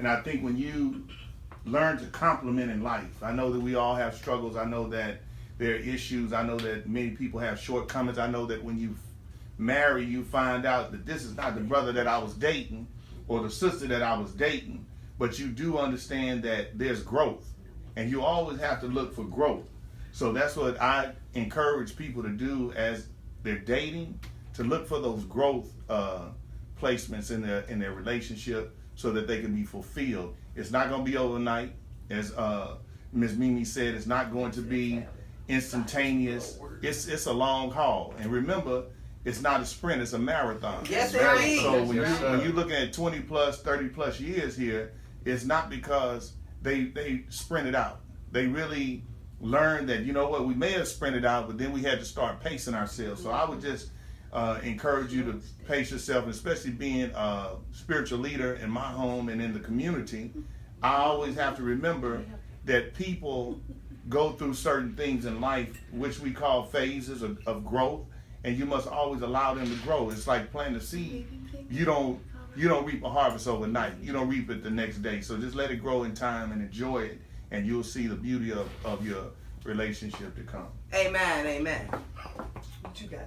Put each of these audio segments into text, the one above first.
And I think when you learn to compliment in life, I know that we all have struggles. I know that there are issues. I know that many people have shortcomings. I know that when you marry, you find out that this is not the brother that I was dating or the sister that I was dating, but you do understand that there's growth, and you always have to look for growth. So that's what I encourage people to do as they're dating, to look for those growth placements in their relationship so that they can be fulfilled. It's not going to be overnight. As Ms. Mimi said, it's not going to be instantaneous. It's a long haul. And remember, it's not a sprint, it's a marathon. Yes, it is. So when you're looking at 20 plus, 30 plus years here, it's not because they sprinted out. They really learned that, you know what, we may have sprinted out, but then we had to start pacing ourselves. So I would just encourage you to pace yourself, and especially being a spiritual leader in my home and in the community. I always have to remember that people go through certain things in life, which we call phases of growth, and you must always allow them to grow. It's like planting a seed. You don't reap a harvest overnight. You don't reap it the next day. So just let it grow in time and enjoy it, and you'll see the beauty of your relationship to come. Amen, amen. What you got?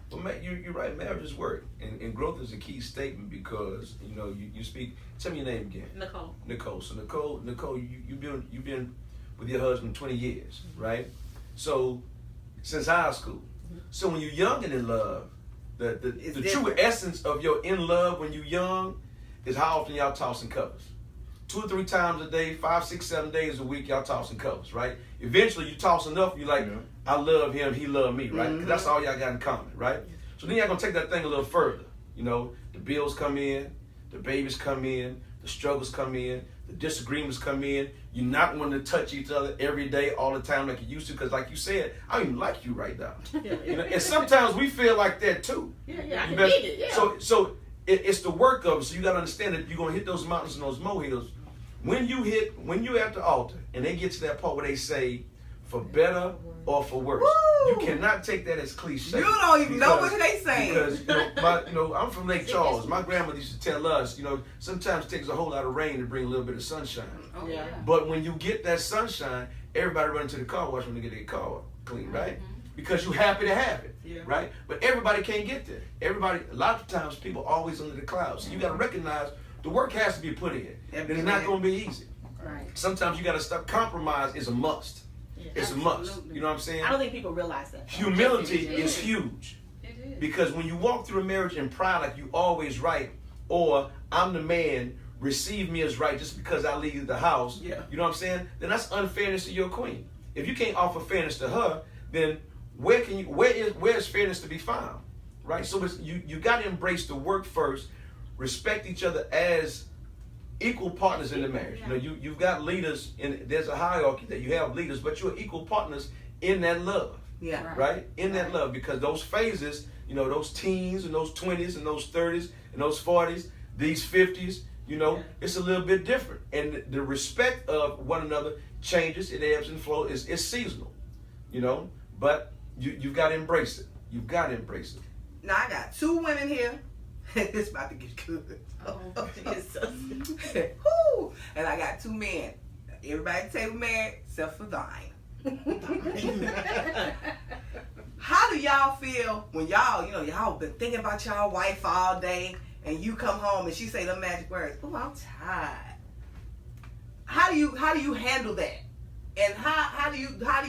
Well, man, you're right. Marriages work, and growth is a key statement because you speak. Tell me your name again. Nicole. Nicole. So Nicole, you've been with your husband 20 years, right? So since high school. So when you're young and in love, the true essence of your in love when you're young is how often y'all tossing covers. 2 or 3 times a day, 5, 6, 7 days a week, y'all tossing covers, right? Eventually, you toss enough, you're like, I love him, he love me, right? Because that's all y'all got in common, right? So then y'all gonna take that thing a little further. The bills come in, the babies come in, the struggles come in, the disagreements come in. You're not wanting to touch each other every day, all the time like you used to, because like you said, I don't even like you right now. And sometimes we feel like that too. Yeah, I can need it, yeah. So it's the work of it. So you got to understand that you're going to hit those mountains and those molehills. When you're at the altar and they get to that part where they say, for better or for worse, Woo! you cannot take that as cliche. You don't even know what they saying. Because I'm from Lake Charles. My grandmother used to tell us, sometimes it takes a whole lot of rain to bring a little bit of sunshine. Oh, yeah. But when you get that sunshine, everybody runs to the car wash when they get their car clean, right? Because you're happy to have it, right? But everybody can't get there. A lot of times people are always under the clouds. So you got to recognize the work has to be put in. And it's not going to be easy. Right. Sometimes you got to stop. Compromise is a must. Yeah, it's absolutely. a must. You know what I'm saying? I don't think people realize that. Humility is huge. It is. Because when you walk through a marriage in pride, like you always right, or I'm the man, receive me as right just because I leave the house. Yeah. You know what I'm saying? Then that's unfairness to your queen. If you can't offer fairness to her, then where is fairness to be found? Right? So you got to embrace the work first, respect each other as equal partners in the marriage. Yeah. You've got leaders, and there's a hierarchy that you have leaders, but you're equal partners in that love. Yeah. Right? In that love, because those phases, those teens and those 20s and those 30s and those 40s, these 50s, it's a little bit different. And the respect of one another changes, it ebbs and flows, it's seasonal, but you've got to embrace it. You've got to embrace it. Now I got 2 women here. It's about to get good. Woo! And I got 2 men. Everybody at the table married except for Dine. How do y'all feel when y'all been thinking about y'all wife all day and you come home and she say the magic words, "Oh, I'm tired." How do you handle that? And how do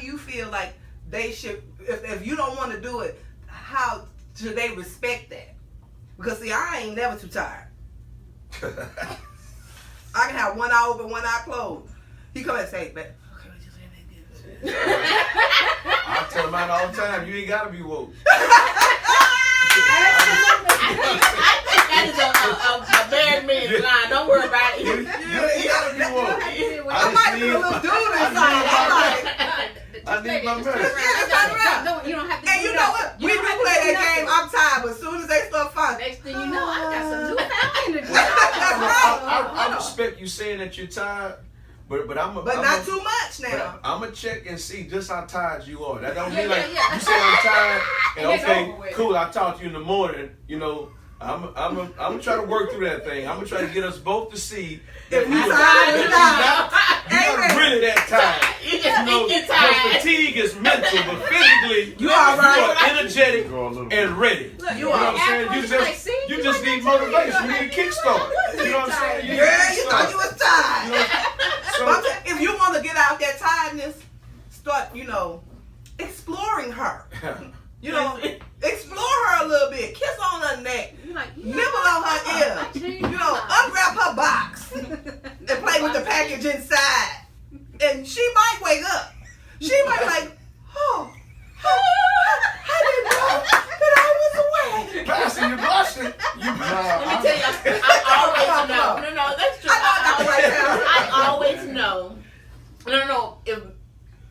you feel like they should, if you don't want to do it, how should they respect that? Because see, I ain't never too tired. I can have one eye open, one eye closed. He come and say, "Man, okay, just let me get it." I tell mine all the time, you ain't gotta be woke. That is a married man's line. Don't worry about it. You gotta be woke. I might be a little dude inside. I need my marriage. No, you don't have to. And you know what? We do play that game. I'm tired, but as soon as they start fighting, Next thing you know, I got some newfound energy. That's right. I respect you saying that you're tired, but not too much now. I'm gonna check and see just how tired you are. That don't mean Yeah. you say I'm tired and It's okay, over with. cool. I talk to you in the morning. I'm gonna try to work through that thing. I'm gonna try to get us both to see If you you're tired, you're not Amen. really that tired. You just think you're Your tired. fatigue is mental, but physically You all right. you are energetic Go a little and ready. Look, You know what I'm saying? You just need motivation. You need a kickstart. You know what I'm saying? You need a Girl, you thought kickstart. you was tired. You know, so- But I'm saying, if you want to get out that tiredness, start, exploring her. Explore her a little bit. Kiss on her neck. Nibble on her ear. Unwrap her box. And play with the package inside. And she might wake up. She might be like, oh, I didn't know that I was away. Pastor, you're blushing. Let me tell you, I always know. No, that's true. I always know. No, if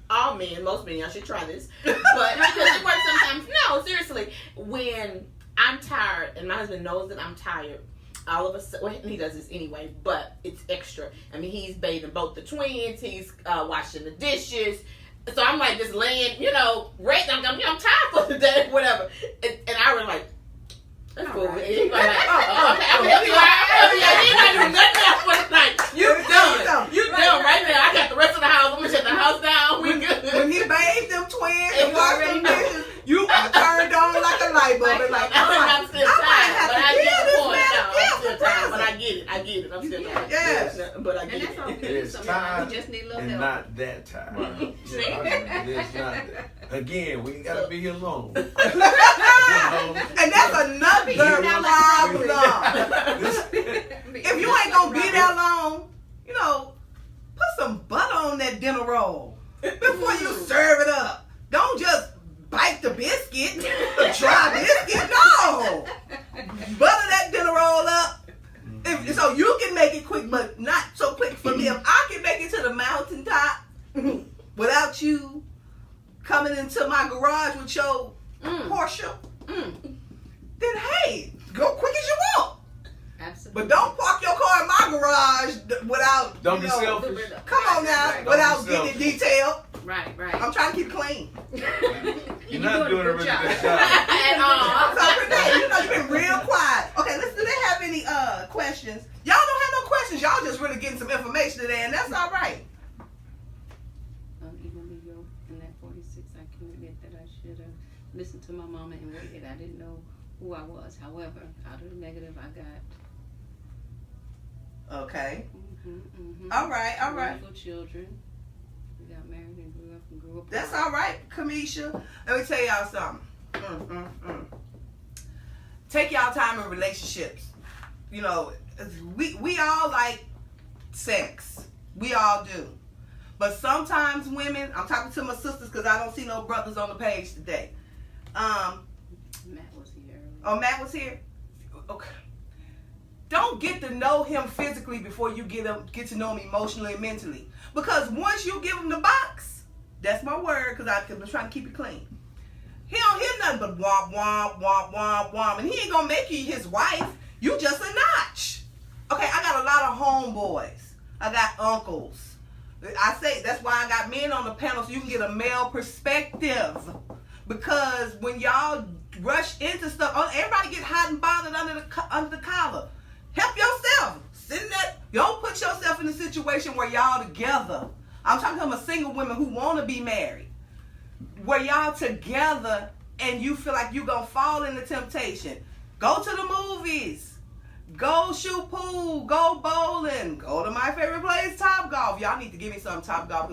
all men, most men, y'all should try this. But because it works sometimes. No, seriously. When I'm tired, and my husband knows that I'm tired, all of a sudden, well, he does this anyway, but it's extra. I mean, he's bathing both the twins, he's washing the dishes. So I'm like just laying, right. I'm tired for the day, whatever. And I was like, that's cool. And he's like, okay, I'm help you out. You're not doing nothing else for the night. You done right now. I got the rest of the house. I'm gonna shut the house down. We good. When he bathed them twins and washed them dishes, you turned on like a light bulb and like, I'm still tired, but I get the point. I'm still for tired, but present. I get it. I'm still tired. Yes. But I And get that's it. okay. It's Sometimes tired we just need a little and help. not that tired. Right. It's not that. Again, we ain't gotta be here long. And that's another problem. If you ain't gonna be that long, put some butter on that dinner roll before you serve it up. Don't just bite the biscuit, the dry biscuit. No, butter that dinner roll up. So you can make it quick, but not so quick for me. If I can make it to the mountaintop without you coming into my garage with your Porsche, then hey, go quick as you want. Absolutely. But don't park your car in my garage without. Don't be selfish. Come on now, Right. without Don't be getting it detailed. Right. I'm trying to keep clean. You're not doing a really good job. At all. So Renee, you've been real quiet. Okay, do they have any questions? Y'all don't have no questions. Y'all just really getting some information today, and that's all right. Even me go in that 46, I can admit that I should have listened to my mama and waited. I didn't know who I was. However, out of the negative, I got. Okay. Mm-hmm. All right. Wonderful children. We got married and grew up. That's all right, Kamisha. Let me tell y'all something. Take y'all time in relationships. We all like sex. We all do. But sometimes women, I'm talking to my sisters because I don't see no brothers on the page today. Matt was here. Oh, Matt was here? Okay. Don't get to know him physically before you get to know him emotionally and mentally. Because once you give him the box, that's my word because I'm trying to keep it clean. He don't hear nothing but womp, womp, womp, womp, womp. And he ain't going to make you his wife. You just a notch. Okay, I got a lot of homeboys. I got uncles. I say that's why I got men on the panel so you can get a male perspective. Because when y'all rush into stuff, everybody get hot and bothered under the collar. Help yourself. Don't put yourself in a situation where y'all together. I'm talking about single women who want to be married. Where y'all together and you feel like you're going to fall into temptation. Go to the movies. Go shoot pool. Go bowling. Go to my favorite place, Top Golf. Y'all need to give me some Top Golf.